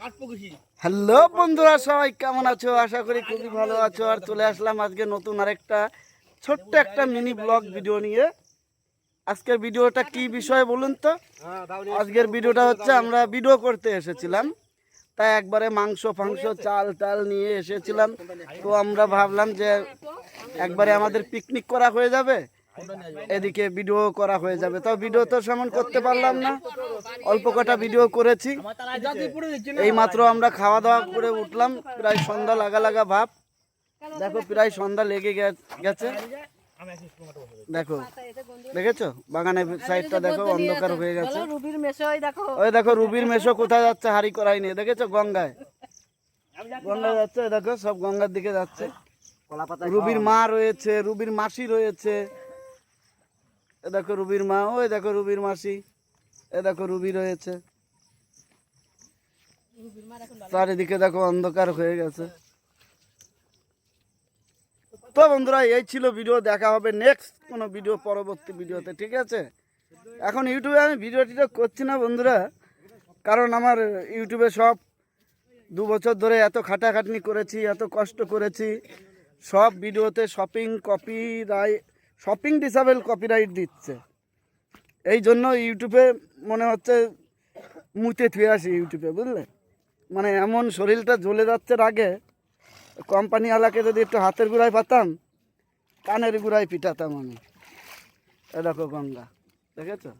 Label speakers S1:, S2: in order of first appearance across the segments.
S1: Hello বন্ধুরা, সবাই কেমন আছো? আশা করি খুবই ভালো আছো। আর চলে আসলাম আজকে নতুন আরেকটা ছোট্ট একটা মিনি ব্লগ ভিডিও নিয়ে। আজকের ভিডিওটা কি বিষয় বলুন তো? আজকের ভিডিওটা হচ্ছে আমরা ভিডিও করতে এসেছিলাম, তাই একবারে মাংস ফাংস চাল টাল নিয়ে এসেছিলাম। তো আমরা ভাবলাম যে একবারে আমাদের পিকনিক করা হয়ে যাবে, এদিকে ভিডিও করা হয়ে যাবে। তো ভিডিও তো সেমন করতে পারলাম না, অল্প কটা ভিডিও করেছি। এই মাত্র আমরা খাওয়া দাওয়া করে উঠলাম, প্রায় সন্ধ্যা লাগা লাগা ভাব। দেখো প্রায় সন্ধ্যা লেগে গেছে। দেখো, দেখেছো বাগানের সাইডটা দেখো অন্ধকার হয়ে গেছে। ওই দেখো রুবির মেশো কোথায় যাচ্ছে হাড়ি করাই নিয়ে, দেখেছো? গঙ্গায় গঙ্গায় যাচ্ছে, দেখো সব গঙ্গার দিকে যাচ্ছে। রুবির মা রয়েছে, রুবির মাসি রয়েছে। এ দেখো রুবির মা, ওই দেখো রুবির মাসি, এ দেখো রুবি রয়েছে। চারিদিকে দেখো অন্ধকার হয়ে গেছে। তো বন্ধুরা, এই ছিল ভিডিও। দেখা হবে নেক্সট কোনো ভিডিও, পরবর্তী ভিডিওতে, ঠিক আছে? এখন ইউটিউবে আমি ভিডিও টিডিও করছি না বন্ধুরা, কারণ আমার ইউটিউবে সব 2 বছর ধরে এত খাটাখাটনি করেছি, এত কষ্ট করেছি। সব ভিডিওতে শপিং ডিসেবল কপিরাইট দিচ্ছে। এই জন্য ইউটিউবে মনে হচ্ছে মুতে থুয়ে আসি ইউটিউবে, বুঝলে? মানে এমন শরীরটা জ্বলে যাচ্ছে রাগে, কোম্পানিওয়ালাকে যদি একটু হাতের গুঁড়ায় পাতাম, কানের গুঁড়ায় পিটাতাম আমি। এ দেখো গঙ্গা, দেখেছো?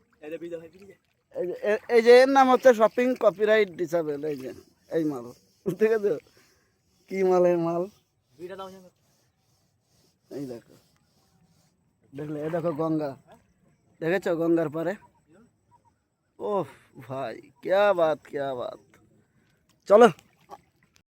S1: এই যে এর নাম হচ্ছে শপিং কপিরাইট ডিসেবল। এই যে এই মাল, দেখেছো কি মালের মাল? এই দেখো, দেখলে? এ দেখো গঙ্গা, দেখেছো গঙ্গার পারে? ওহ ভাই, क्या बात, चलो।